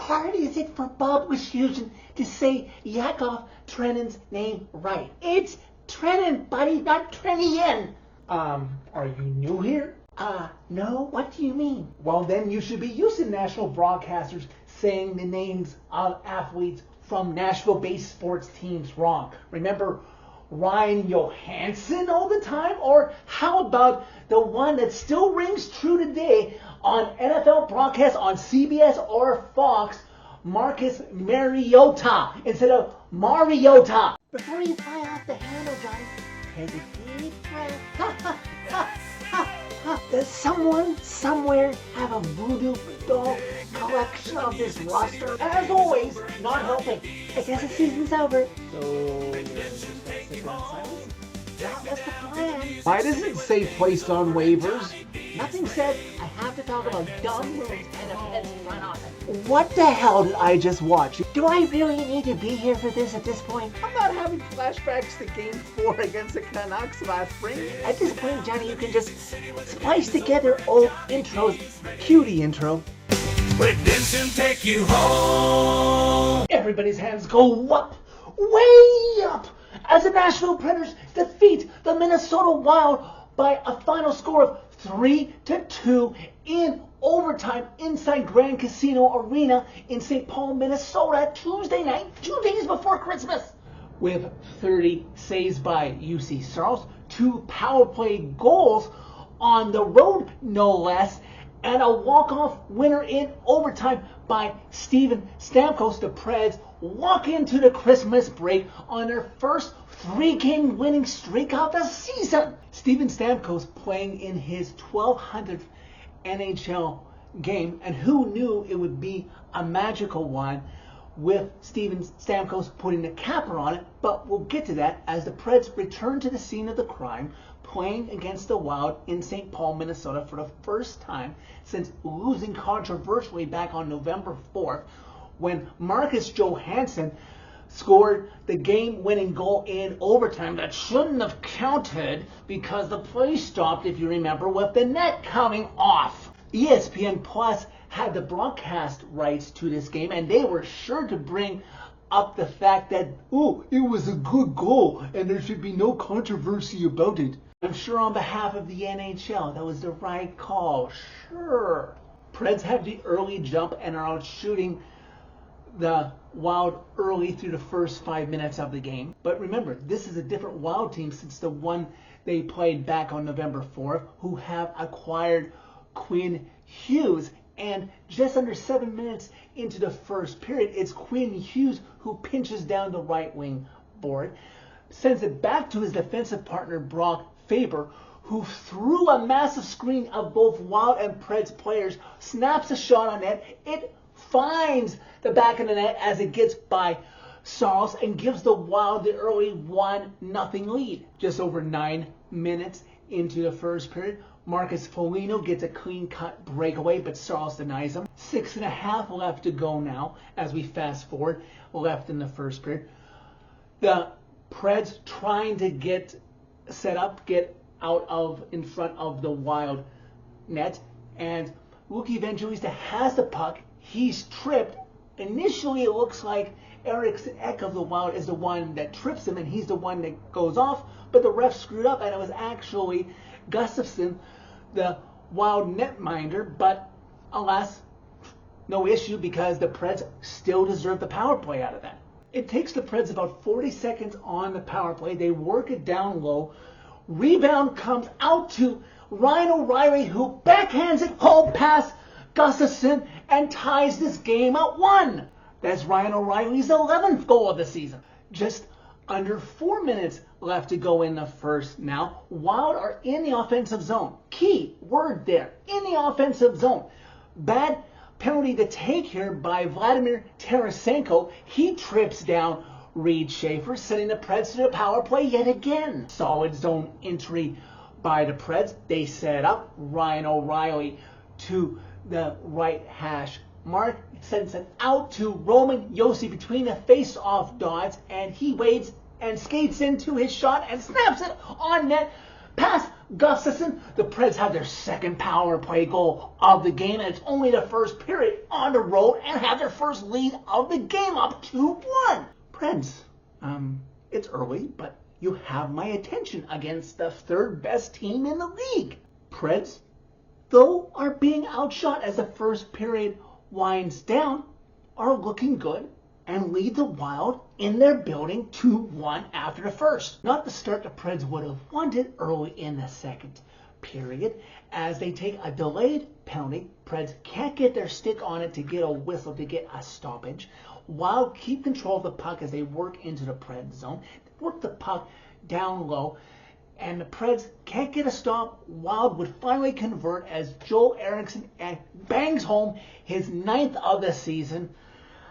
hard is it for Bob Wisfusion to say Yakov Trenin's name right? It's Trenin, buddy, not Trenin. Are you new here? No, what do you mean? Well, then you should be used to national broadcasters saying the names of athletes from Nashville-based sports teams wrong. Remember Ryan Johansson all the time? Or how about the one that still rings true today on NFL broadcasts on CBS or Fox, Marcus Mariota instead of Mariota? Before you fly off the handle, Johnny, take a deep breath. Does someone somewhere have a voodoo doll collection of this roster? As always, not helping. I guess the season's over. So, sit down silence? That was the plan. Why does it say placed on waivers? Nothing said. I have to talk about dumb moves and a pet's front office. What the hell did I just watch? Do I really need to be here for this at this point? I'm not having flashbacks to Game 4 against the Canucks last spring. At this point, Johnny, you can just splice together old intros. Cutie intro. Let dancing take you home. Everybody's hands go up, way up, as the Nashville Predators defeat the Minnesota Wild by a final score of 3-2 in overtime inside Grand Casino Arena in St. Paul, Minnesota, Tuesday night, 2 days before Christmas. With 30 saves by UC Saros, 2 power play goals on the road, no less, and a walk-off winner in overtime by Steven Stamkos, the Preds walk into the Christmas break on their first 3-game winning streak of the season. Steven Stamkos playing in his 1200th NHL game, and who knew it would be a magical one with Steven Stamkos putting the capper on it, but we'll get to that as the Preds return to the scene of the crime, playing against the Wild in St. Paul, Minnesota for the first time since losing controversially back on November 4th when Marcus Johansson scored the game-winning goal in overtime that shouldn't have counted because the play stopped, if you remember, with the net coming off. ESPN Plus had the broadcast rights to this game, and they were sure to bring up the fact that, it was a good goal and there should be no controversy about it. I'm sure on behalf of the NHL, that was the right call. Sure. Preds have the early jump and are out shooting the Wild early through the first 5 minutes of the game. But remember, this is a different Wild team since the one they played back on November 4th, who have acquired Quinn Hughes. And just under 7 minutes into the first period, it's Quinn Hughes who pinches down the right wing board, sends it back to his defensive partner Brock Faber, who threw a massive screen of both Wild and Preds players, snaps a shot on net. It finds the back of the net as it gets by Saros and gives the Wild the early 1-0 lead. Just over 9 minutes into the first period, Marcus Foligno gets a clean-cut breakaway, but Saros denies him. 6.5 left to go now as we fast forward left in the first period. The Preds trying to get set up, get out of in front of the Wild net, and Luke Evangelista has the puck. He's tripped. Initially, it looks like Eriksson Ek of the Wild is the one that trips him, and he's the one that goes off, but the ref screwed up, and it was actually Gustafsson, the Wild netminder, but alas, no issue because the Preds still deserve the power play out of that. It takes the Preds about 40 seconds on the power play. They work it down low. Rebound comes out to Ryan O'Reilly, who backhands it home past Gustafsson and ties this game at 1. That's Ryan O'Reilly's 11th goal of the season. Just under 4 minutes left to go in the first now. Wild are in the offensive zone. Key word there, in the offensive zone. Bad penalty to take here by Vladimir Tarasenko. He trips down Reed Schaefer, sending the Preds to the power play yet again. Solid zone entry by the Preds. They set up Ryan O'Reilly to the right hash mark, sends it out to Roman Josi between the face-off dots, and he waits and skates into his shot and snaps it on net past Gustafson, the Preds have their second power play goal of the game, and it's only the first period on the road and have their first lead of the game up 2-1. Preds, it's early, but you have my attention against the third best team in the league. Preds, though, are being outshot as the first period winds down, are looking good and lead the Wild in their building 2-1 after the first. Not the start the Preds would have wanted early in the second period, as they take a delayed penalty. Preds can't get their stick on it to get a whistle to get a stoppage. Wild keep control of the puck as they work into the Preds zone, work the puck down low, and the Preds can't get a stop. Wild would finally convert as Joel Eriksson bangs home his 9th of the season.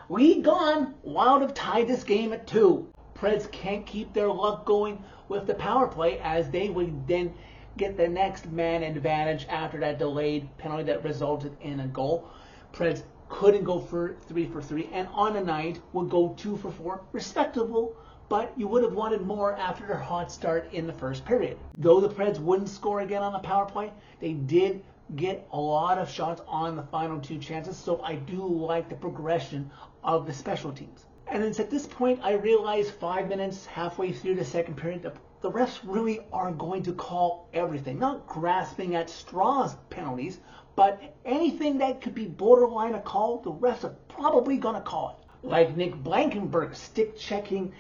Lead gone. Wild have tied this game at 2. Preds can't keep their luck going with the power play, as they would then get the next man advantage after that delayed penalty that resulted in a goal. Preds couldn't go for 3 for 3, and on the night would go 2 for 4, respectable, but you would have wanted more after their hot start in the first period. Though the Preds wouldn't score again on the power play, they did get a lot of shots on the final 2 chances, so I do like the progression of the special teams. And it's at this point I realize 5 minutes halfway through the second period, the refs really are going to call everything. Not grasping at straws penalties, but anything that could be borderline a call, the refs are probably going to call it. Like Nick Blankenberg stick checking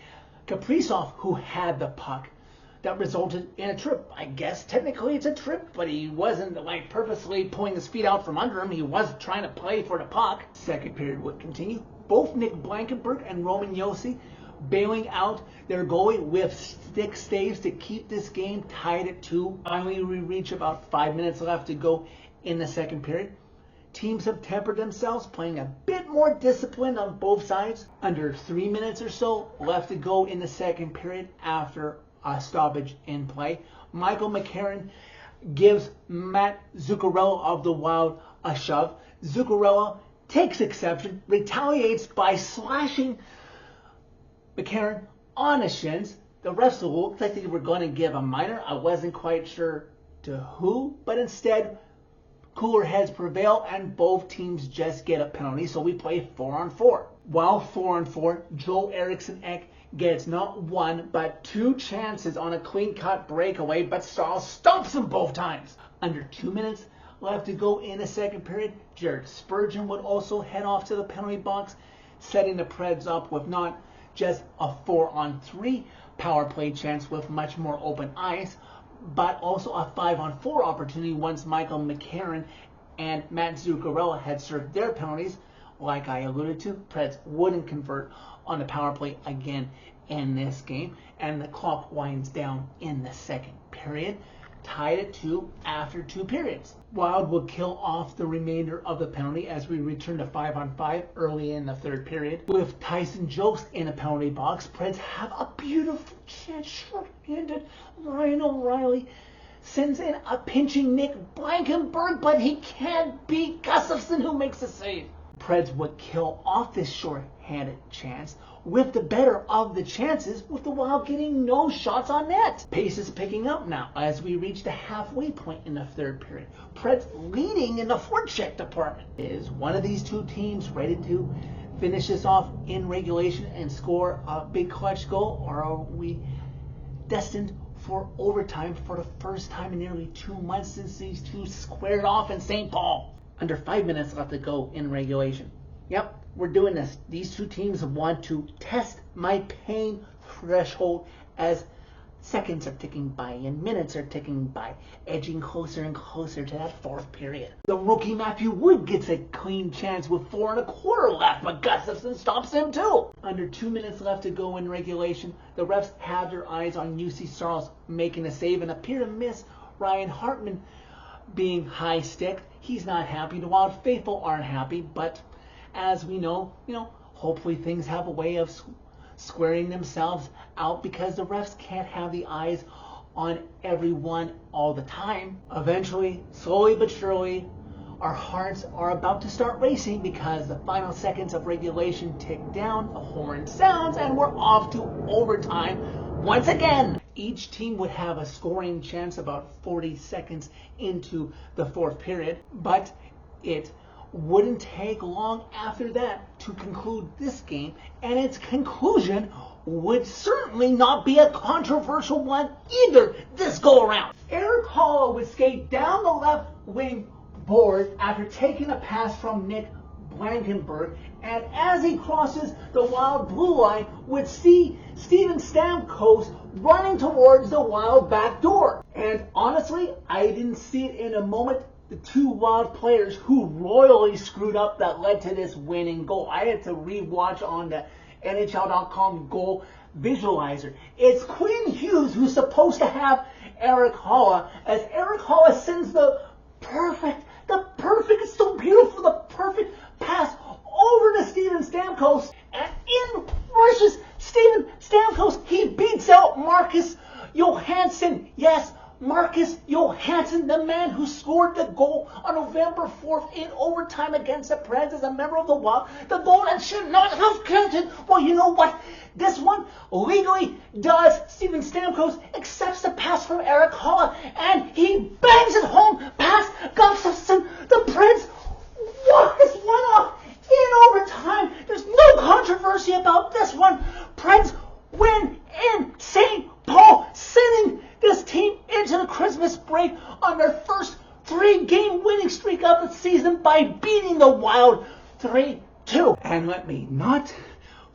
Kaprizov, who had the puck. That resulted in a trip. I guess technically it's a trip, but he wasn't like purposely pulling his feet out from under him. He was trying to play for the puck. Second period would continue. Both Nick Blankenberg and Roman Josi bailing out their goalie with stick staves to keep this game tied at 2. Finally, we reach about 5 minutes left to go in the second period. Teams have tempered themselves, playing a bit more disciplined on both sides. Under 3 minutes or so left to go in the second period after a stoppage in play. Michael McCarron gives Matt Zuccarello of the Wild a shove. Zuccarello takes exception, retaliates by slashing McCarron on his shins. The refs looked like they were going to give a minor. I wasn't quite sure to who, but instead cooler heads prevail and both teams just get a penalty, so we play 4-on-4. While 4-on-4, Joel Eriksson gets not 1 but 2 chances on a clean-cut breakaway, but Stahl stomps them both times. Under 2 minutes left to go in the second period, Jared Spurgeon would also head off to the penalty box, setting the Preds up with not just a 4-on-3 power play chance with much more open ice, but also a 5-on-4 opportunity once Michael McCarron and Matt Zuccarello had served their penalties. Like I alluded to, Preds wouldn't convert on the power play again in this game, and the clock winds down in the second period, tied at 2 after 2 periods. Wild will kill off the remainder of the penalty as we return to 5-on-5 early in the third period. With Tyson Jost in a penalty box, Preds have a beautiful chance. Short-handed Ryan O'Reilly sends in a pinching Nick Blankenberg, but he can't beat Gustafson, who makes the save. Preds would kill off this short-handed chance with the better of the chances, with the Wild getting no shots on net. Pace is picking up now as we reach the halfway point in the third period. Preds leading in the forecheck department. Is one of these two teams ready to finish this off in regulation and score a big clutch goal, or are we destined for overtime for the first time in nearly 2 months since these two squared off in St. Paul? Under 5 minutes left to go in regulation. Yep, we're doing this. These two teams want to test my pain threshold as seconds are ticking by and minutes are ticking by, edging closer and closer to that fourth period. The rookie Matthew Wood gets a clean chance with 4 1/4 left, but Gustafson stops him too. Under 2 minutes left to go in regulation, the refs have their eyes on UC Charles making a save and appear to miss Ryan Hartman being high-sticked. He's not happy. The Wild faithful aren't happy, but as we know, hopefully things have a way of squaring themselves out, because the refs can't have the eyes on everyone all the time. Eventually, slowly but surely, our hearts are about to start racing because the final seconds of regulation tick down, the horn sounds, and we're off to overtime once again. Each team would have a scoring chance about 40 seconds into the fourth period, but it wouldn't take long after that to conclude this game, and its conclusion would certainly not be a controversial one either this go around. Eric Holla would skate down the left wing board after taking a pass from Nick Blankenberg, and as he crosses the Wild blue line, would see Steven Stamkos running towards the Wild back door. And honestly, I didn't see it in a moment. The two Wild players who royally screwed up that led to this winning goal. I had to rewatch on the NHL.com goal visualizer. It's Quinn Hughes who's supposed to have Eric Holla, as Eric Holla sends the perfect, it's so beautiful, the perfect pass over to Steven Stamkos, and in rushes Steven Stamkos. He beats out Marcus Johansson. Yes, Marcus Johansson, the man who scored the goal on November 4th in overtime against the Preds as a member of the Wild. The goal that should not have counted. Well, you know what? This one legally does. Steven Stamkos accepts the pass from Eric Holla, and he bangs it home past Gustafsson. The Preds walk this one off in overtime. There's no controversy about this one. Preds win in St. Paul, sending this team into the Christmas break on their first 3-game winning streak of the season by beating the Wild 3-2. And let me not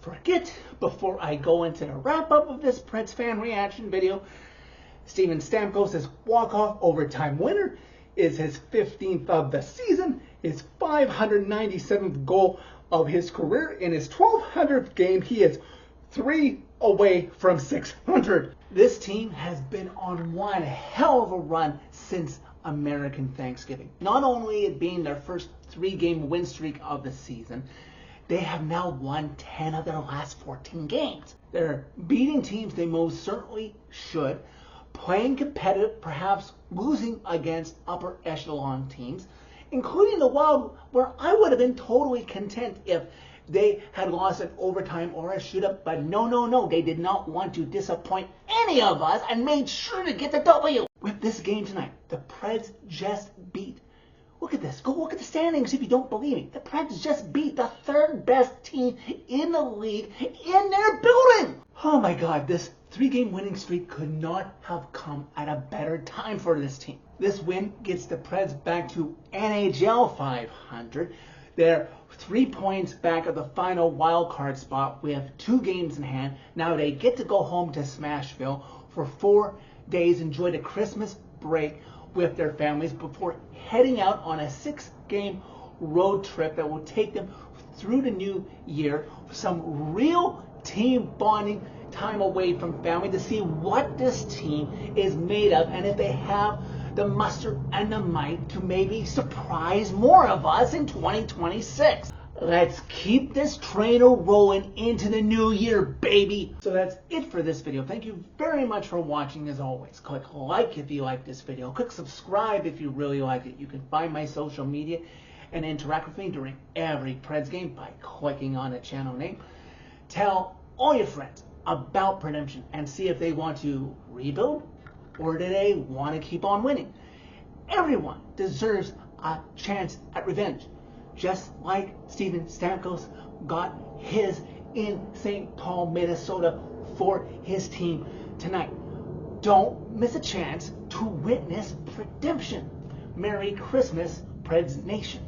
forget, before I go into the wrap-up of this Preds fan reaction video, Steven Stamkos' walk-off overtime winner is his 15th of the season, his 597th goal of his career. In his 1200th game, he is 3 away from 600. This team has been on one hell of a run since American Thanksgiving. Not only it being their first 3-game win streak of the season, they have now won 10 of their last 14 games. They're beating teams they most certainly should, playing competitive, perhaps losing against upper echelon teams, including the Wild, where I would have been totally content if they had lost an overtime or a shootout. But no, they did not want to disappoint any of us and made sure to get the W. With this game tonight, the Preds just beat, look at this, go look at the standings if you don't believe me. The Preds just beat the 3rd best team in the league in their building. Oh my God, this 3-game winning streak could not have come at a better time for this team. This win gets the Preds back to NHL 500. They're 3 points back of the final wild card spot with 2 games in hand. Now they get to go home to Smashville for 4 days, enjoy the Christmas break with their families before heading out on a 6-game road trip that will take them through the new year. Some real team bonding time away from family to see what this team is made of, and if they have the muster and the might to maybe surprise more of us in 2026. Let's keep this train rolling into the new year, baby. So that's it for this video. Thank you very much for watching. As always, click like if you like this video. Click subscribe if you really like it. You can find my social media and interact with me during every Preds game by clicking on the channel name. Tell all your friends about Redemption and see if they want to rebuild or do they want to keep on winning. Everyone deserves a chance at revenge, just like Steven Stamkos got his in St. Paul, Minnesota for his team tonight. Don't miss a chance to witness redemption. Merry Christmas, Preds Nation.